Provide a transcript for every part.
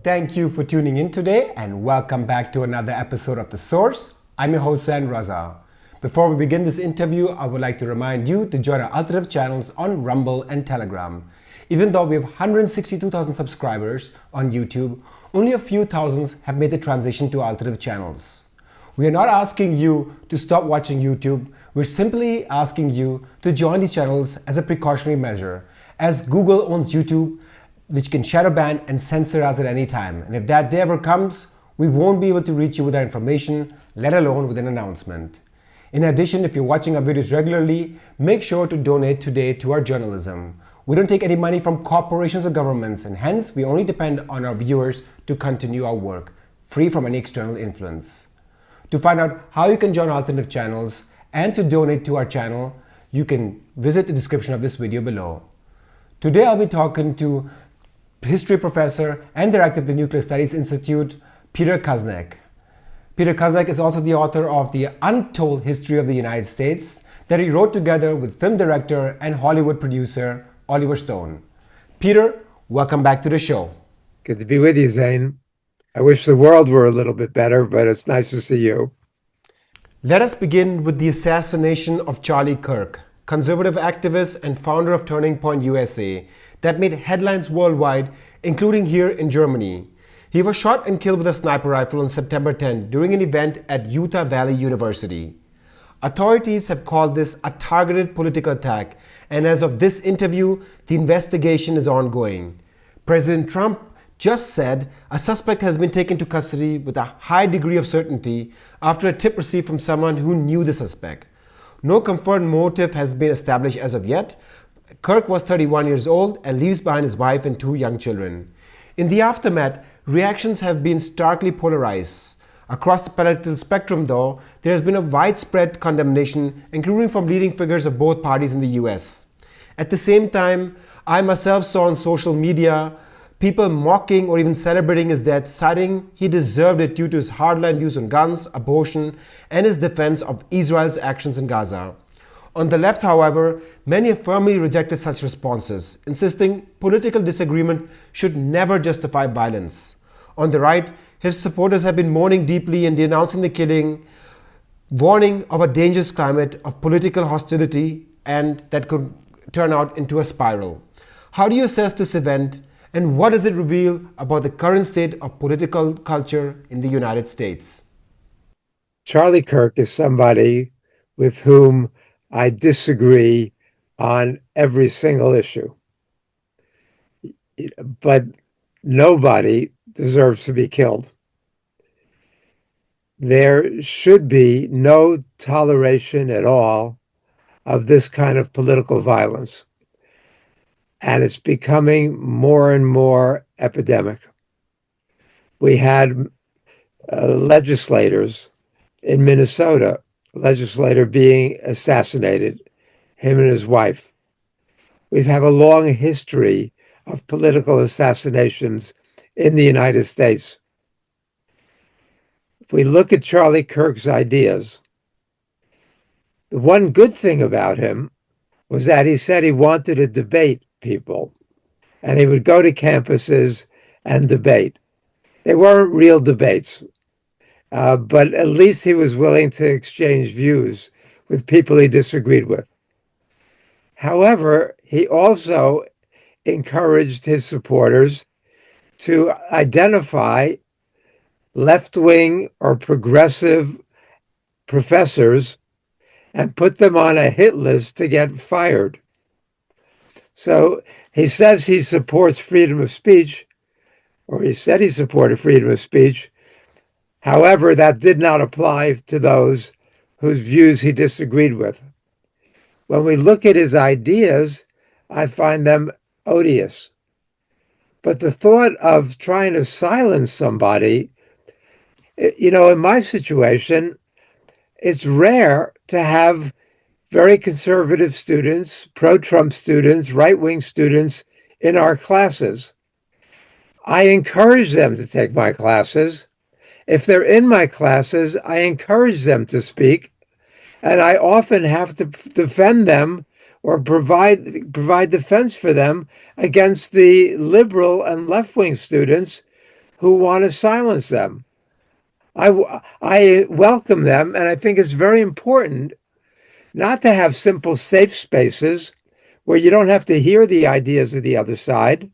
Thank you for tuning in today and welcome back to another episode of The Source. I'm your host, Zain Raza. Before we begin this interview, I would like to remind you to join our alternative channels on Rumble and Telegram. Even though we have 162,000 subscribers on YouTube, only a few thousands have made the transition to alternative channels. We are not asking you to stop watching YouTube. We're simply asking you to join these channels as a precautionary measure, as Google owns YouTube, which can shadow ban and censor us at any time. And if that day ever comes, we won't be able to reach you with our information, let alone with an announcement. In addition, if you're watching our videos regularly, make sure to donate today to our journalism. We don't take any money from corporations or governments, and hence we only depend on our viewers to continue our work, free from any external influence. To find out how you can join alternative channels and to donate to our channel, you can visit the description of this video below. Today I'll be talking to history professor and director of the Nuclear Studies Institute, Peter Kuznick. Peter Kuznick is also the author of The Untold History of the United States that he wrote together with film director and Hollywood producer Oliver Stone. Peter, welcome back to the show. Good to be with you, Zain. I wish the world were a little bit better, but it's nice to see you. Let us begin with the assassination of Charlie Kirk, conservative activist and founder of Turning Point USA, that made headlines worldwide, including here in Germany. He was shot and killed with a sniper rifle on September 10 during an event at Utah Valley University. Authorities have called this a targeted political attack, and as of this interview, the investigation is ongoing. President Trump just said a suspect has been taken to custody with a high degree of certainty after a tip received from someone who knew the suspect. No confirmed motive has been established as of yet. Kirk was 31 years old and leaves behind his wife and two young children. In the aftermath, reactions have been starkly polarized. Across the political spectrum, though, there has been a widespread condemnation, including from leading figures of both parties in the US. At the same time, I myself saw on social media people mocking or even celebrating his death, citing he deserved it due to his hardline views on guns, abortion, and his defense of Israel's actions in Gaza. On the left, however, many have firmly rejected such responses, insisting political disagreement should never justify violence. On the right, his supporters have been mourning deeply and denouncing the killing, warning of a dangerous climate of political hostility and that could turn out into a spiral. How do you assess this event, and what does it reveal about the current state of political culture in the United States? Charlie Kirk is somebody with whom I disagree on every single issue. But nobody deserves to be killed. There should be no toleration at all of this kind of political violence. And it's becoming more and more epidemic. We had legislators in Minnesota, legislator being assassinated, him and his wife. We have a long history of political assassinations in the United States. If we look at Charlie Kirk's ideas, the one good thing about him was that he said he wanted to debate people, and he would go to campuses and debate. They weren't real debates, but at least he was willing to exchange views with people he disagreed with. However, he also encouraged his supporters to identify left-wing or progressive professors and put them on a hit list to get fired. So he says he supports freedom of speech, or he said he supported freedom of speech. However, that did not apply to those whose views he disagreed with. When we look at his ideas, I find them odious. But the thought of trying to silence somebody, in my situation, it's rare to have very conservative students, pro-Trump students, right-wing students in our classes. I encourage them to take my classes. If they're in my classes, I encourage them to speak, and I often have to defend them or provide defense for them against the liberal and left-wing students who want to silence them. I welcome them, and I think it's very important not to have simple safe spaces where you don't have to hear the ideas of the other side.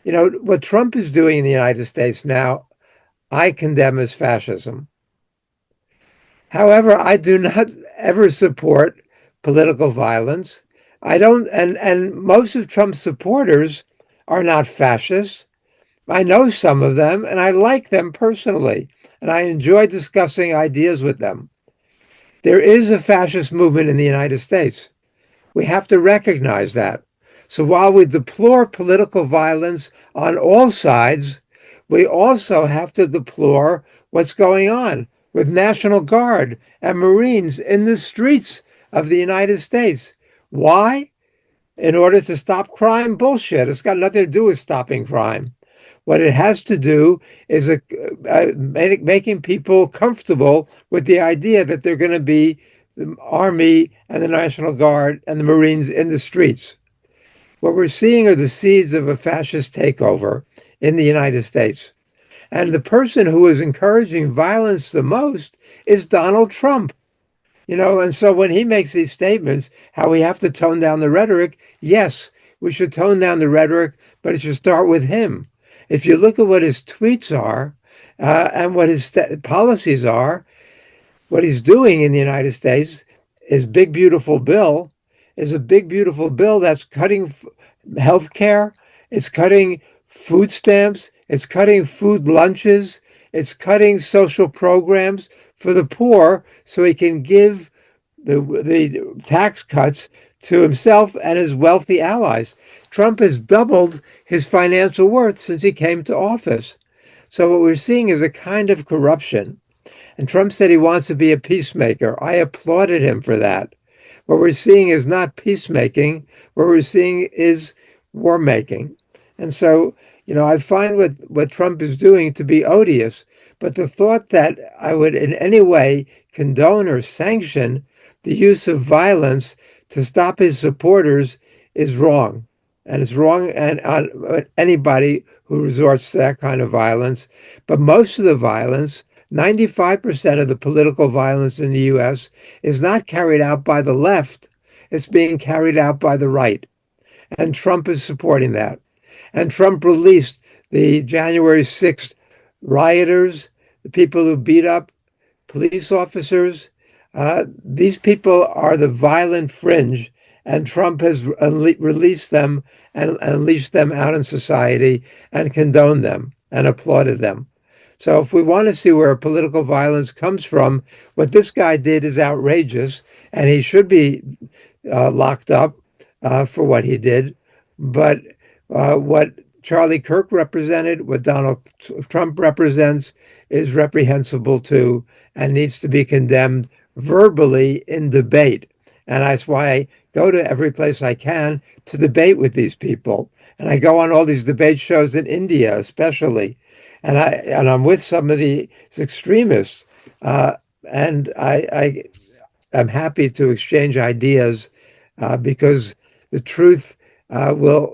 You know, what Trump is doing in the United States now, I condemn as fascism. However, I do not ever support political violence. I don't, and most of Trump's supporters are not fascists. I know some of them, and I like them personally, and I enjoy discussing ideas with them. There is a fascist movement in the United States. We have to recognize that. So while we deplore political violence on all sides, we also have to deplore what's going on with National Guard and Marines in the streets of the United States. Why? In order to stop crime? Bullshit. It's got nothing to do with stopping crime. What it has to do is making people comfortable with the idea that they're going to be the Army and the National Guard and the Marines in the streets. What we're seeing are the seeds of a fascist takeover in the United States. And the person who is encouraging violence the most is Donald Trump. You know, and so when he makes these statements, how we have to tone down the rhetoric, yes, we should tone down the rhetoric, but it should start with him. If you look at what his tweets are and what his policies are, what he's doing in the United States, his big, beautiful bill, is a big, beautiful bill that's cutting health care, it's cutting food stamps, it's cutting food lunches, it's cutting social programs for the poor so he can give the tax cuts to himself and his wealthy allies. Trump has doubled his financial worth since he came to office. So what we're seeing is a kind of corruption. And Trump said he wants to be a peacemaker. I applauded him for that. What we're seeing is not peacemaking. What we're seeing is war making. And so, you know, I find what Trump is doing to be odious. But the thought that I would in any way condone or sanction the use of violence to stop his supporters is wrong. And it's wrong and on anybody who resorts to that kind of violence. But most of the violence, 95% of the political violence in the US is not carried out by the left. It's being carried out by the right. And Trump is supporting that. And Trump released the January 6th rioters, the people who beat up police officers. These people are the violent fringe, and Trump has released them and unleashed them out in society and condoned them and applauded them. So if we want to see where political violence comes from, what this guy did is outrageous, and he should be locked up for what he did. But what Charlie Kirk represented, what Donald Trump represents, is reprehensible too, and needs to be condemned verbally in debate. And that's why I go to every place I can to debate with these people. And I go on all these debate shows in India, especially. And I'm with some of these extremists. And I am happy to exchange ideas because the truth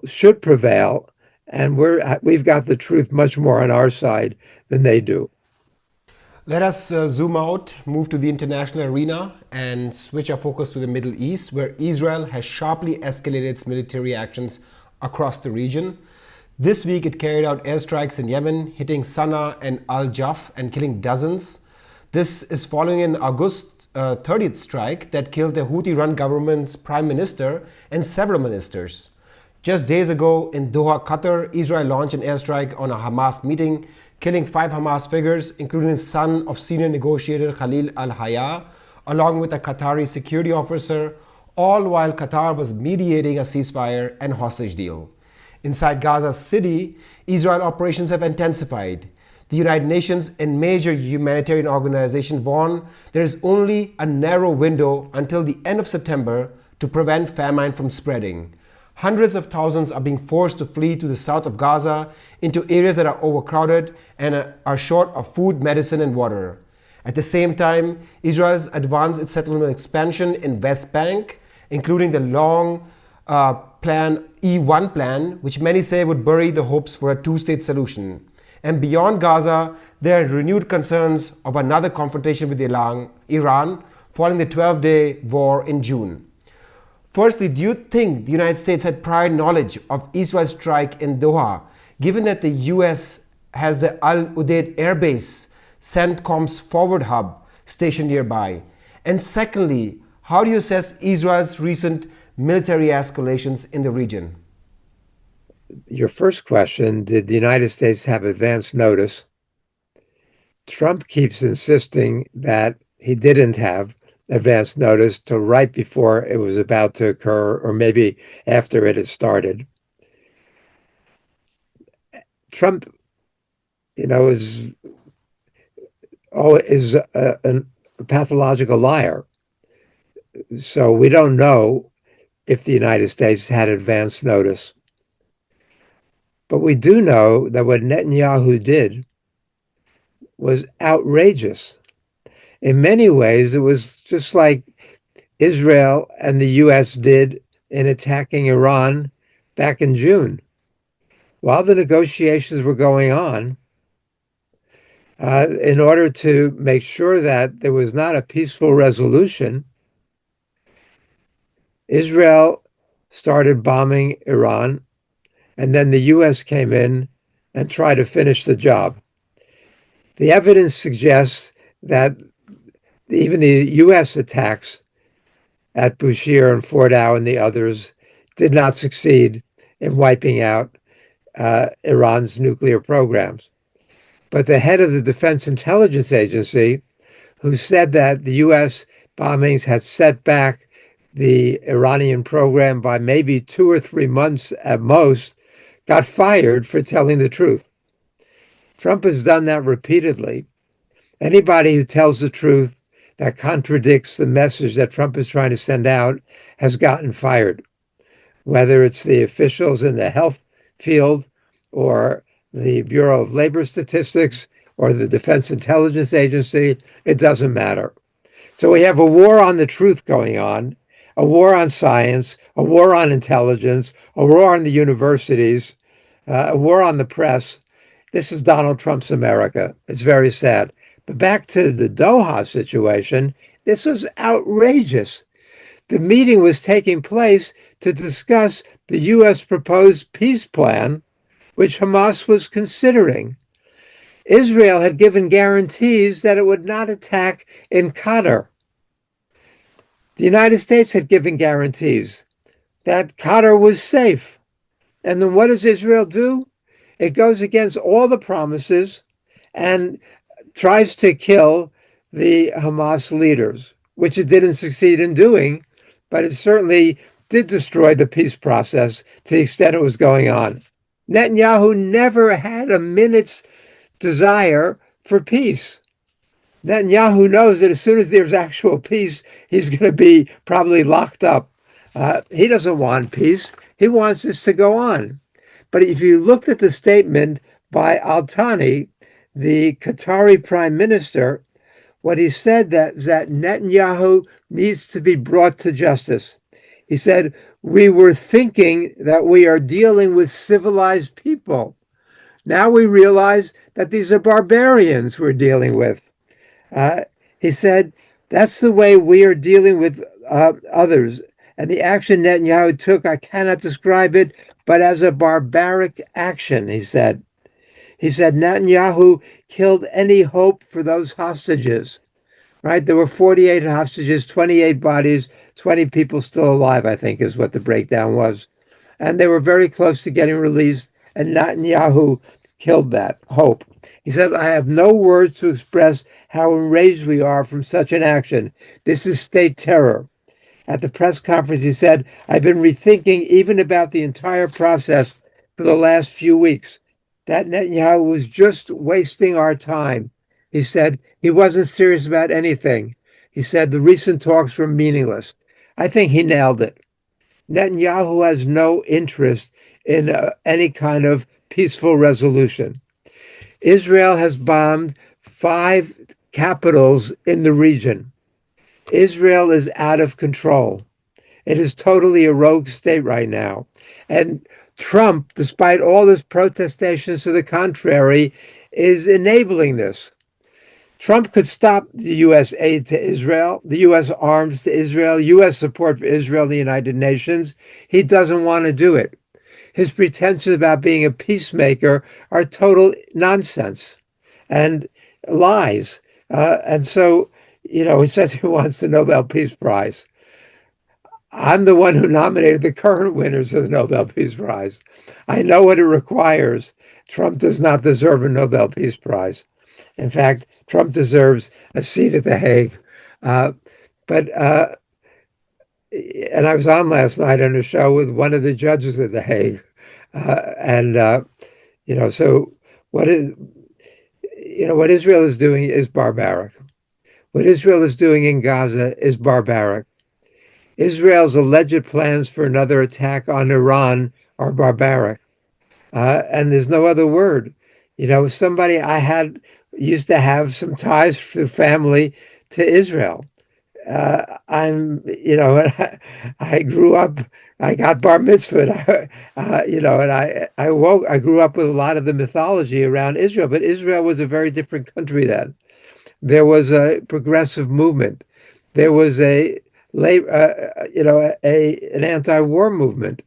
should prevail. And we've got the truth much more on our side than they do. Let us zoom out, move to the international arena, and switch our focus to the Middle East, where Israel has sharply escalated its military actions across the region. This week, it carried out airstrikes in Yemen, hitting Sana'a and Al Jaf and killing dozens. This is following an August 30th strike that killed the Houthi-run government's prime minister and several ministers. Just days ago in Doha, Qatar, Israel launched an airstrike on a Hamas meeting, killing 5 Hamas figures, including the son of senior negotiator Khalil al-Hayya, along with a Qatari security officer, all while Qatar was mediating a ceasefire and hostage deal. Inside Gaza City, Israel operations have intensified. The United Nations and major humanitarian organizations warn there is only a narrow window until the end of September to prevent famine from spreading. Hundreds of thousands are being forced to flee to the south of Gaza into areas that are overcrowded and are short of food, medicine, and water. At the same time, Israel has advanced its settlement expansion in West Bank, including the long plan E1 plan, which many say would bury the hopes for a two-state solution. And beyond Gaza, there are renewed concerns of another confrontation with Iran following the 12-day war in June. Firstly, do you think the United States had prior knowledge of Israel's strike in Doha, given that the US has the Al Udeid Air Base, CENTCOM's forward hub, stationed nearby? And secondly, how do you assess Israel's recent military escalations in the region? Your first question, did the United States have advance notice? Trump keeps insisting that he didn't have advance notice till right before it was about to occur, or maybe after it had started. Trump, is a pathological liar. So we don't know if the United States had advance notice. But we do know that what Netanyahu did was outrageous. In many ways, it was just like Israel and the US did in attacking Iran back in June. While the negotiations were going on, in order to make sure that there was not a peaceful resolution, Israel started bombing Iran, and then the US came in and tried to finish the job. The evidence suggests that even the US attacks at Bushehr and Fort Howe and the others did not succeed in wiping out Iran's nuclear programs. But the head of the Defense Intelligence Agency, who said that the US bombings had set back the Iranian program by maybe 2 or 3 months at most, got fired for telling the truth. Trump has done that repeatedly. Anybody who tells the truth that contradicts the message that Trump is trying to send out has gotten fired, whether it's the officials in the health field or the Bureau of Labor Statistics or the Defense Intelligence Agency. It doesn't matter. So we have a war on the truth going on, a war on science, a war on intelligence, a war on the universities, a war on the press. This is Donald Trump's America. It's very sad. But back to the Doha situation, this was outrageous. The meeting was taking place to discuss the U.S. proposed peace plan, which Hamas was considering. Israel had given guarantees that it would not attack in Qatar. The United States had given guarantees that Qatar was safe. And then what does Israel do? It goes against all the promises and tries to kill the Hamas leaders, which it didn't succeed in doing, but it certainly did destroy the peace process to the extent it was going on. Netanyahu never had a minute's desire for peace. Netanyahu knows that as soon as there's actual peace, he's going to be probably locked up. He doesn't want peace. He wants this to go on. But if you looked at the statement by Al Thani, the Qatari prime minister, what he said that Netanyahu needs to be brought to justice. He said, we were thinking that we are dealing with civilized people. Now we realize that these are barbarians we're dealing with. He said, that's the way we are dealing with others. And the action Netanyahu took, I cannot describe it, but as a barbaric action, he said. He said Netanyahu killed any hope for those hostages, right? There were 48 hostages, 28 bodies, 20 people still alive, I think is what the breakdown was. And they were very close to getting released, and Netanyahu killed that hope. He said, I have no words to express how enraged we are from such an action. This is state terror. At the press conference, he said, I've been rethinking even about the entire process for the last few weeks. That Netanyahu was just wasting our time. He said he wasn't serious about anything. He said the recent talks were meaningless. I think he nailed it. Netanyahu has no interest in any kind of peaceful resolution. Israel has bombed 5 capitals in the region. Israel is out of control. It is totally a rogue state right now. And Trump, despite all his protestations to the contrary, is enabling this. Trump could stop the U.S. aid to Israel, the U.S. arms to Israel, U.S. support for Israel in the United Nations. He doesn't want to do it. His pretensions about being a peacemaker are total nonsense and lies. And so, he says he wants the Nobel Peace Prize. I'm the one who nominated the current winners of the Nobel Peace Prize. I know what it requires. Trump does not deserve a Nobel Peace Prize. In fact, Trump deserves a seat at The Hague. Uh, but and I was on last night on a show with one of the judges at The Hague, and so what is what Israel is doing is barbaric. What Israel is doing in Gaza is barbaric. Israel's alleged plans for another attack on Iran are barbaric. And there's no other word. Somebody I had used to have some ties through family to Israel. I grew up, I got bar mitzvah, and I grew up with a lot of the mythology around Israel, but Israel was a very different country then. There was a progressive movement. There was an anti-war movement.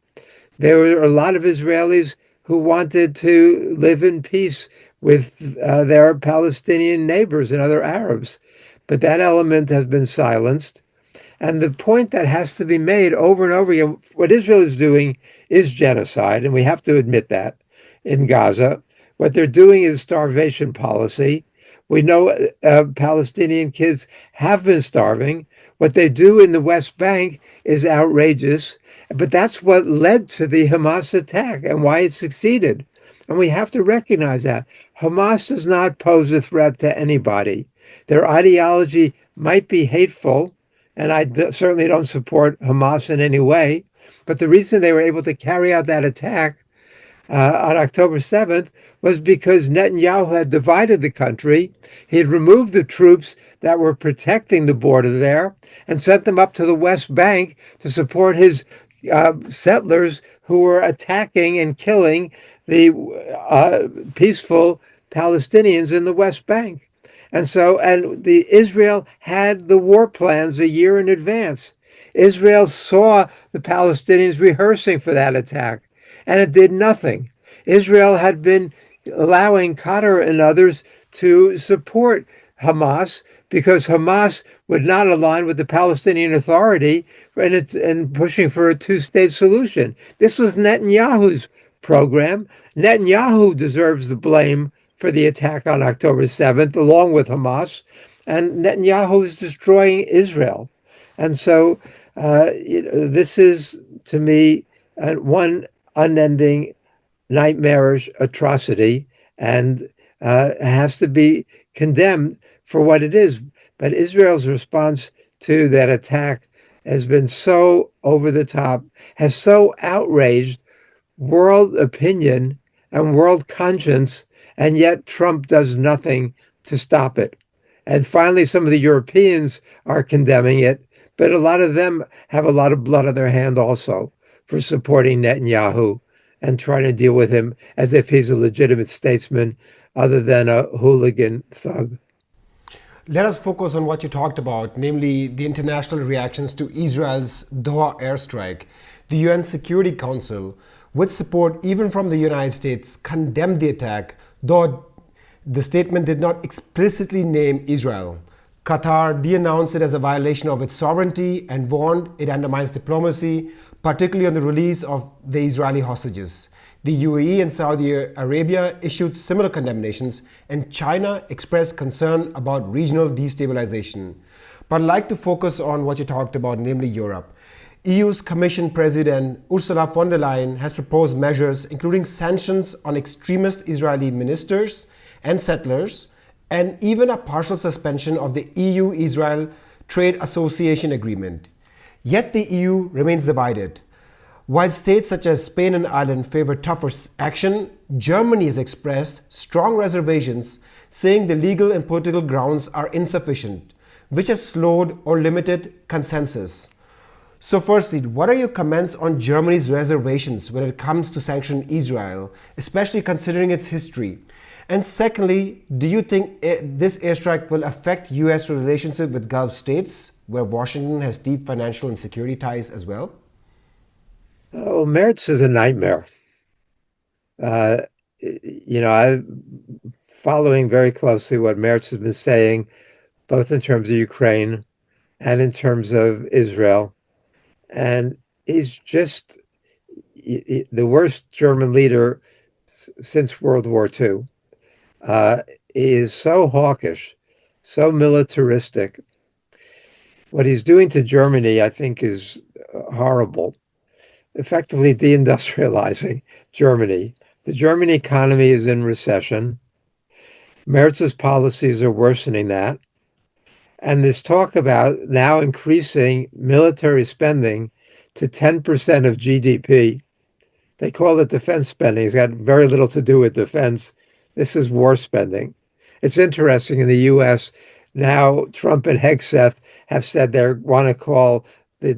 There were a lot of Israelis who wanted to live in peace with their Palestinian neighbors and other Arabs. But that element has been silenced. And the point that has to be made over and over again, what Israel is doing is genocide, and we have to admit that in Gaza. What they're doing is starvation policy. We know Palestinian kids have been starving. What they do in the West Bank is outrageous, but that's what led to the Hamas attack and why it succeeded. And we have to recognize that. Hamas does not pose a threat to anybody. Their ideology might be hateful, and certainly don't support Hamas in any way. But the reason they were able to carry out that attack on October 7th was because Netanyahu had divided the country. He had removed the troops that were protecting the border there and sent them up to the West Bank to support his settlers who were attacking and killing the peaceful Palestinians in the West Bank. And the Israel had the war plans a year in advance. Israel saw the Palestinians rehearsing for that attack, and it did nothing. Israel had been allowing Qatar and others to support Hamas because Hamas would not align with the Palestinian Authority and pushing for a two-state solution. This was Netanyahu's program. Netanyahu deserves the blame for the attack on October 7th, along with Hamas, and Netanyahu is destroying Israel. And so this is, to me, one unending, nightmarish atrocity, and has to be condemned for what it is. But Israel's response to that attack has been so over the top, has so outraged world opinion and world conscience, and yet Trump does nothing to stop it. And finally, some of the Europeans are condemning it, but a lot of them have a lot of blood on their hand also for supporting Netanyahu and trying to deal with him as if he's a legitimate statesman other than a hooligan thug. Let us focus on what you talked about, namely the international reactions to Israel's Doha airstrike. The UN Security Council, with support even from the United States, condemned the attack, though the statement did not explicitly name Israel. Qatar denounced it as a violation of its sovereignty and warned it undermines diplomacy, particularly on the release of the Israeli hostages. The UAE and Saudi Arabia issued similar condemnations, and China expressed concern about regional destabilization. But I'd like to focus on what you talked about, namely Europe. EU's Commission President Ursula von der Leyen has proposed measures including sanctions on extremist Israeli ministers and settlers, and even a partial suspension of the EU-Israel Trade Association Agreement. Yet the EU remains divided. While states such as Spain and Ireland favor tougher action, Germany has expressed strong reservations, saying the legal and political grounds are insufficient, which has slowed or limited consensus. So, firstly, what are your comments on Germany's reservations when it comes to sanctioning Israel, especially considering its history? And secondly, do you think this airstrike will affect US relationship with Gulf states, where Washington has deep financial and security ties as well? Oh, Mertz is a nightmare. Uh, I'm following very closely what Mertz has been saying, both in terms of Ukraine and in terms of Israel. And he's just the worst German leader since World War II. He is so hawkish, so militaristic. What he's doing to Germany, I think, is horrible, effectively deindustrializing Germany. The German economy is in recession. Merz's policies are worsening that. And this talk about now increasing military spending to 10% of GDP. They call it defense spending. It's got very little to do with defense. This is war spending. It's interesting in the US now, Trump and Hegseth have said they want to call the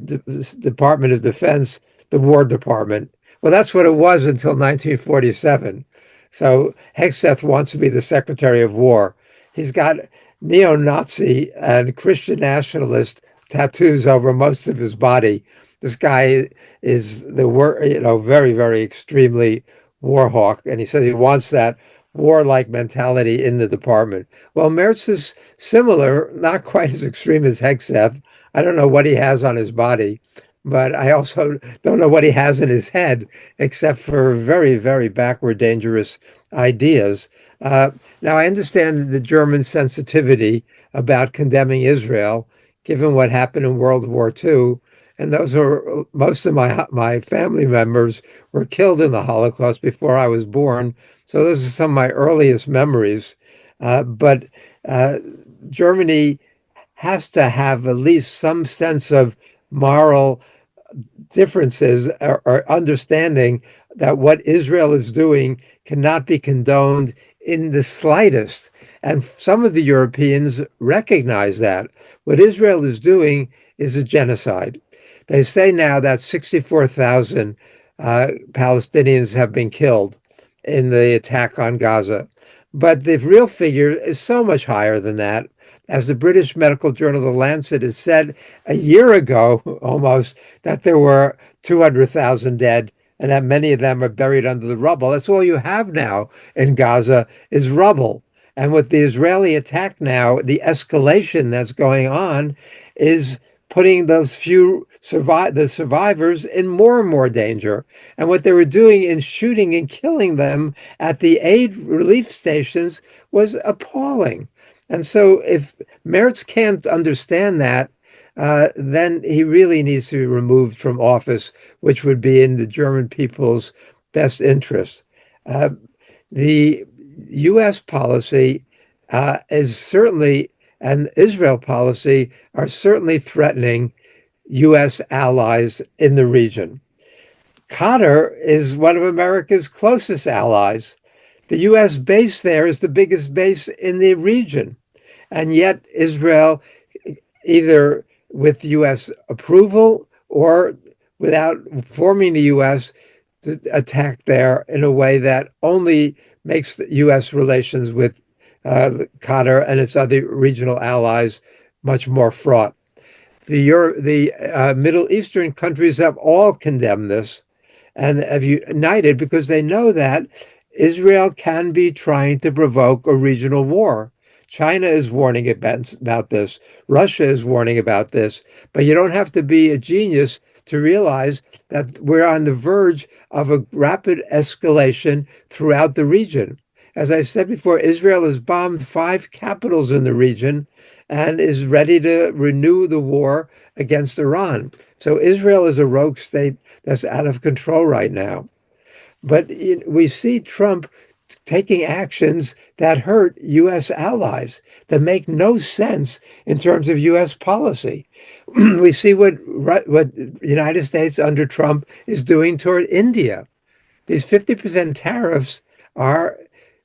Department of Defense the War Department. Well, that's what it was until 1947. So Hegseth wants to be the Secretary of War. He's got neo-Nazi and Christian nationalist tattoos over most of his body. This guy is very, very extremely war hawk, and he says he wants that warlike mentality in the department. Well, Merz is similar, not quite as extreme as Hegseth. I don't know what he has on his body, but I also don't know what he has in his head, except for very, very backward, dangerous ideas. Now, I understand the German sensitivity about condemning Israel, given what happened in World War II. And those are most of my family members were killed in the Holocaust before I was born. So those are some of my earliest memories. But Germany has to have at least some sense of moral differences or understanding that what Israel is doing cannot be condoned in the slightest. And some of the Europeans recognize that. What Israel is doing is a genocide. They say now that 64,000 Palestinians have been killed in the attack on Gaza. But the real figure is so much higher than that. As the British medical journal The Lancet has said a year ago almost, that there were 200,000 dead and that many of them are buried under the rubble. That's all you have now in Gaza is rubble. And with the Israeli attack now, the escalation that's going on is putting those the survivors in more and more danger. And what they were doing in shooting and killing them at the aid relief stations was appalling. And so if Merz can't understand that, then he really needs to be removed from office, which would be in the German people's best interest. Uh, the U.S. policy is certainly, and Israel policy are certainly threatening U.S. allies in the region. Qatar is one of America's closest allies. The U.S. base there is the biggest base in the region. And yet Israel, either with U.S. approval or without forming the U.S., to attack there in a way that only makes the U.S. relations with Qatar and its other regional allies much more fraught. The Middle Eastern countries have all condemned this and have united because they know that Israel can be trying to provoke a regional war. China is warning about this. Russia is warning about this. But you don't have to be a genius to realize that we're on the verge of a rapid escalation throughout the region. As I said before, Israel has bombed 5 capitals in the region and is ready to renew the war against Iran. So Israel is a rogue state that's out of control right now. But we see Trump taking actions that hurt U.S. allies that make no sense in terms of U.S. policy. We see what the United States under Trump is doing toward India. These 50% tariffs are,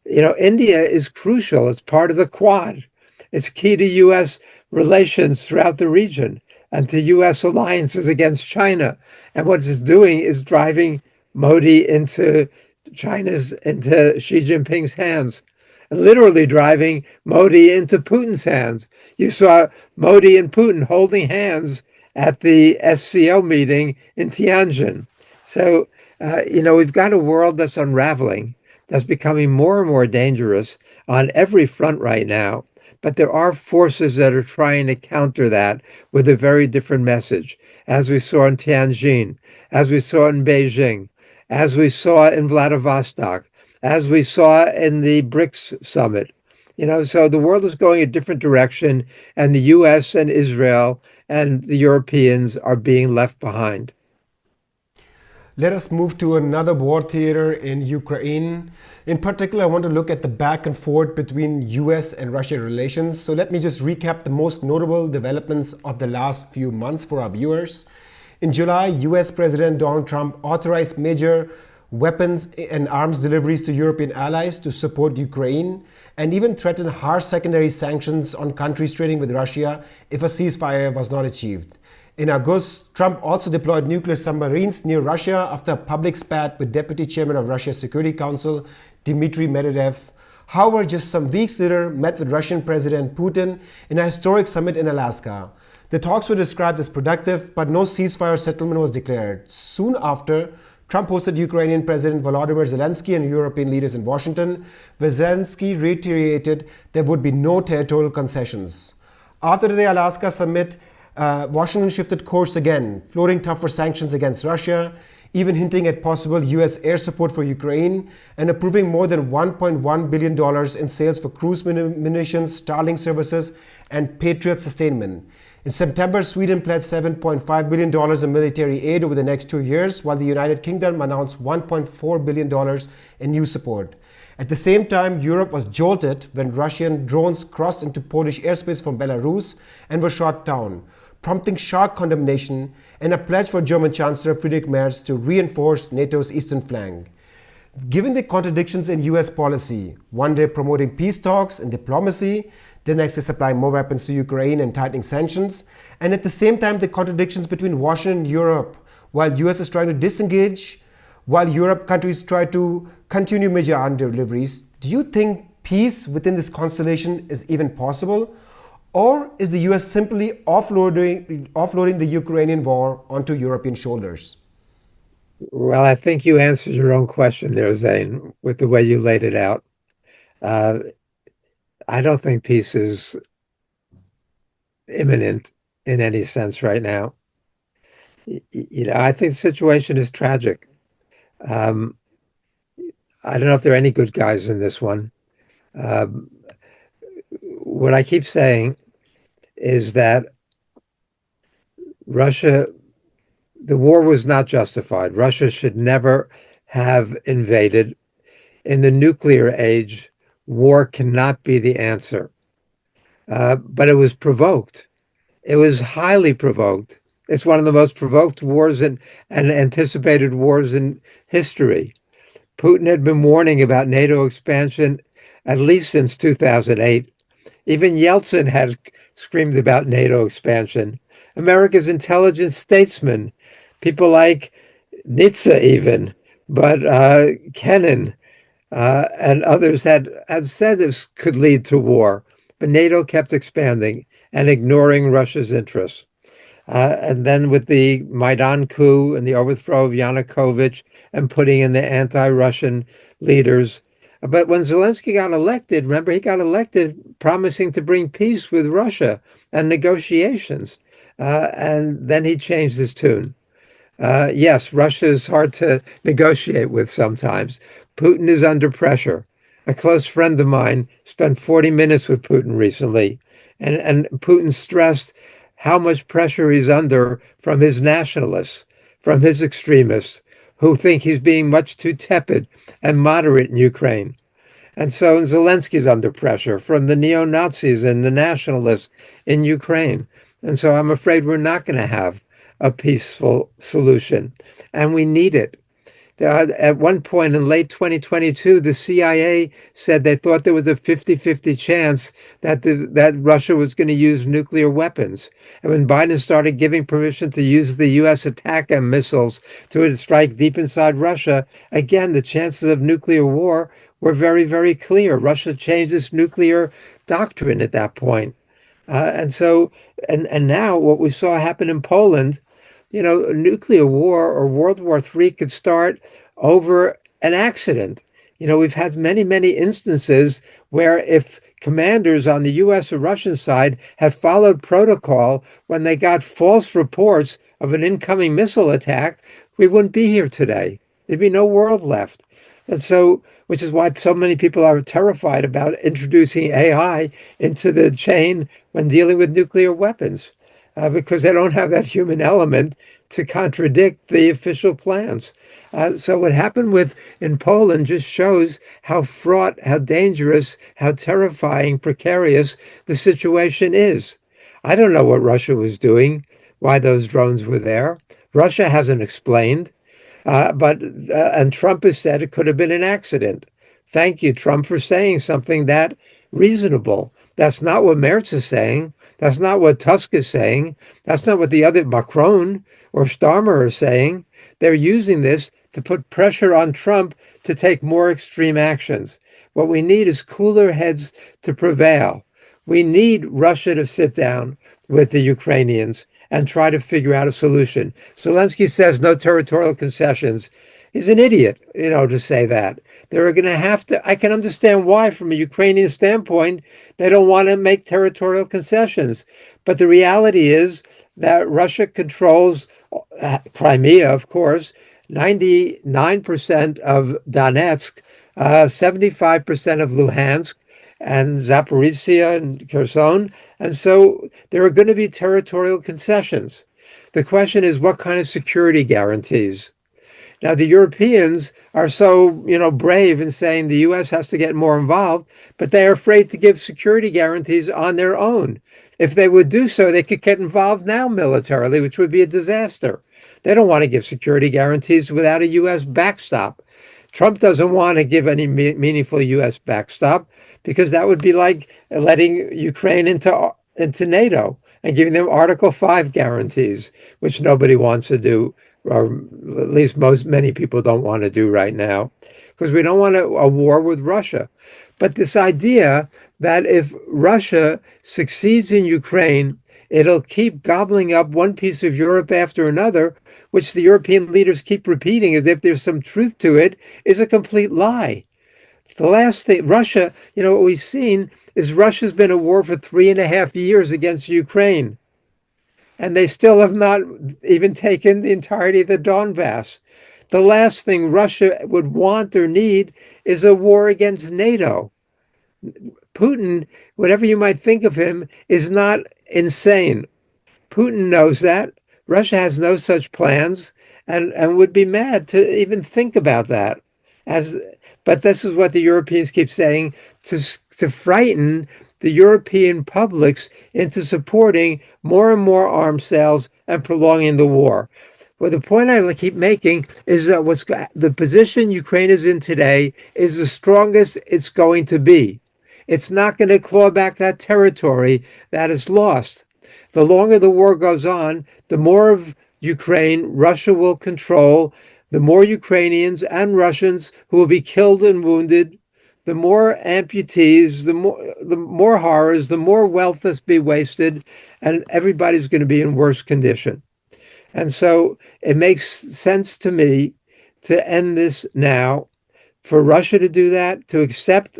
India is crucial. It's part of the Quad. It's key to U.S. relations throughout the region. and to U.S. alliances against China. And what it's doing is driving Modi into Xi Jinping's hands, literally driving Modi into Putin's hands. You saw Modi and Putin holding hands at the SCO meeting in Tianjin. So, we've got a world that's unraveling, that's becoming more and more dangerous on every front right now. But there are forces that are trying to counter that with a very different message, as we saw in Tianjin, as we saw in Beijing, as we saw in Vladivostok, as we saw in the BRICS summit. So the world is going a different direction, and the US and Israel and the Europeans are being left behind. Let us move to another war theater in Ukraine. In particular, I want to look at the back and forth between US and Russia relations. So let me just recap the most notable developments of the last few months for our viewers. In July, US President Donald Trump authorized major weapons and arms deliveries to European allies to support Ukraine, and even threatened harsh secondary sanctions on countries trading with Russia if a ceasefire was not achieved. In August, Trump also deployed nuclear submarines near Russia after a public spat with Deputy Chairman of Russia's Security Council, Dmitry Medvedev. However, just some weeks later, met with Russian President Putin in a historic summit in Alaska. The talks were described as productive, but no ceasefire settlement was declared. Soon after, Trump hosted Ukrainian President Volodymyr Zelensky and European leaders in Washington, where Zelensky reiterated there would be no territorial concessions. After the Alaska summit, Washington shifted course again, floating tougher sanctions against Russia, even hinting at possible US air support for Ukraine, and approving more than $1.1 billion in sales for cruise munitions, Starlink services, and Patriot sustainment. In September, Sweden pledged $7.5 billion in military aid over the next 2 years, while the United Kingdom announced $1.4 billion in new support. At the same time, Europe was jolted when Russian drones crossed into Polish airspace from Belarus and were shot down, prompting sharp condemnation and a pledge for German Chancellor Friedrich Merz to reinforce NATO's eastern flank. Given the contradictions in US policy, one day promoting peace talks and diplomacy, the next is supplying more weapons to Ukraine and tightening sanctions, and at the same time the contradictions between Washington and Europe, while US is trying to disengage, while Europe countries try to continue major arms deliveries, do you think peace within this constellation is even possible? Or is the US simply offloading the Ukrainian war onto European shoulders? Well, I think you answered your own question there, Zain, with the way you laid it out. Uh, I don't think peace is imminent in any sense right now. I think the situation is tragic. Um, I don't know if there are any good guys in this one. Um, what I keep saying is that Russia, the war was not justified. Russia should never have invaded. In the nuclear age, war cannot be the answer. But it was provoked. It was highly provoked. It's one of the most provoked wars and anticipated wars in history. Putin had been warning about NATO expansion at least since 2008. Even Yeltsin had screamed about NATO expansion. America's intelligent statesmen, people like Nietzsche even, but Kennan and others had said this could lead to war. But NATO kept expanding and ignoring Russia's interests. And then with the Maidan coup and the overthrow of Yanukovych and putting in the anti-Russian leaders. But when Zelensky got elected, remember, he got elected promising to bring peace with Russia and negotiations. And then he changed his tune. Yes, Russia is hard to negotiate with sometimes. Putin is under pressure. A close friend of mine spent 40 minutes with Putin recently, and Putin stressed how much pressure he's under from his nationalists, from his extremists, who think he's being much too tepid and moderate in Ukraine. And so Zelensky's under pressure from the neo-Nazis and the nationalists in Ukraine. And so I'm afraid we're not going to have a peaceful solution. And we need it. At one point in late 2022, the CIA said they thought there was a 50-50 chance that Russia was going to use nuclear weapons. And when Biden started giving permission to use the U.S. attack missiles to strike deep inside Russia, again, the chances of nuclear war were very, very clear. Russia changed its nuclear doctrine at that point. And now what we saw happen in Poland, a nuclear war or World War III could start over an accident. We've had many, many instances where if commanders on the US or Russian side have followed protocol when they got false reports of an incoming missile attack, we wouldn't be here today. There'd be no world left. And so, which is why so many people are terrified about introducing AI into the chain when dealing with nuclear weapons, because they don't have that human element to contradict the official plans. So what happened in Poland just shows how fraught, how dangerous, how terrifying, precarious the situation is. I don't know what Russia was doing, why those drones were there. Russia hasn't explained. And Trump has said it could have been an accident. Thank you, Trump, for saying something that reasonable. That's not what Merz is saying. That's not what Tusk is saying. That's not what the other Macron or Starmer are saying. They're using this to put pressure on Trump to take more extreme actions. What we need is cooler heads to prevail. We need Russia to sit down with the Ukrainians and try to figure out a solution. Zelensky says no territorial concessions. He's an idiot, to say that. They're going to have to. I can understand why, from a Ukrainian standpoint, they don't want to make territorial concessions. But the reality is that Russia controls Crimea, of course, 99% of Donetsk, 75% of Luhansk, and Zaporizhia and Kherson. And so there are going to be territorial concessions. The question is, what kind of security guarantees? Now, the Europeans are so, brave in saying the U.S. has to get more involved, but they are afraid to give security guarantees on their own. If they would do so, they could get involved now militarily, which would be a disaster. They don't want to give security guarantees without a U.S. backstop. Trump doesn't want to give any meaningful U.S. backstop because that would be like letting Ukraine into NATO and giving them Article 5 guarantees, which nobody wants to do, or at least many people don't want to do right now, because we don't want a war with Russia. But this idea that if Russia succeeds in Ukraine, it'll keep gobbling up one piece of Europe after another, which the European leaders keep repeating as if there's some truth to it, is a complete lie. The last thing, Russia, what we've seen is Russia's been at war for 3.5 years against Ukraine. And they still have not even taken the entirety of the Donbass. The last thing Russia would want or need is a war against NATO. Putin, whatever you might think of him, is not insane. Putin knows that. Russia has no such plans and would be mad to even think about that. But this is what the Europeans keep saying to frighten the European publics into supporting more and more arms sales and prolonging the war. Well, the point I keep making is that the position Ukraine is in today is the strongest it's going to be. It's not going to claw back that territory that is lost. The longer the war goes on, the more of Ukraine Russia will control, the more Ukrainians and Russians who will be killed and wounded, the more amputees, the more horrors, the more wealth that's be wasted, and everybody's going to be in worse condition. And so it makes sense to me to end this now, for Russia to do that, to accept.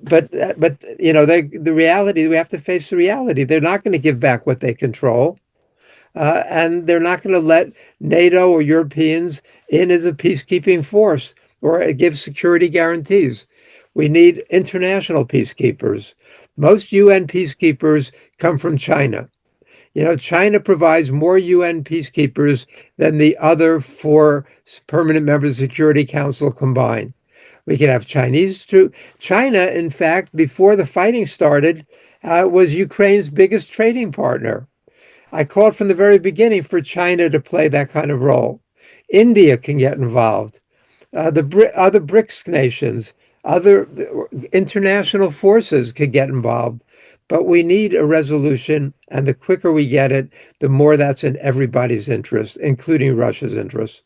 But the reality, we have to face the reality. They're not going to give back what they control. And they're not going to let NATO or Europeans in as a peacekeeping force or give security guarantees. We need international peacekeepers. Most UN peacekeepers come from China. China provides more UN peacekeepers than the other 4 permanent members of the Security Council combined. We can have Chinese troops. China, in fact, before the fighting started, was Ukraine's biggest trading partner. I called from the very beginning for China to play that kind of role. India can get involved. Other BRICS nations, other international forces could get involved. But we need a resolution, and the quicker we get it, the more that's in everybody's interest, including Russia's interest.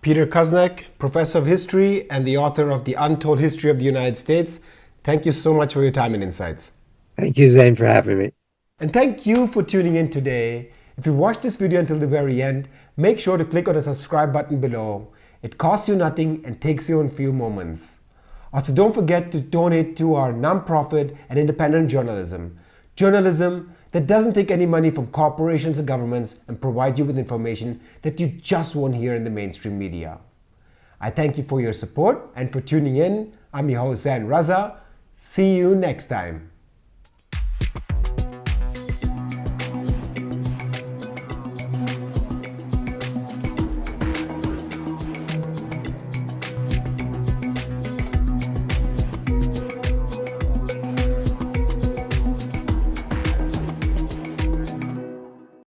Peter Kuznick, Professor of History and the author of The Untold History of the United States, thank you so much for your time and insights. Thank you, Zain, for having me. And thank you for tuning in today. If you watched this video until the very end, make sure to click on the subscribe button below. It costs you nothing and takes you in a few moments. Also, don't forget to donate to our non-profit and independent journalism. Journalism that doesn't take any money from corporations and governments and provide you with information that you just won't hear in the mainstream media. I thank you for your support and for tuning in. I'm your host, Zain Raza. See you next time.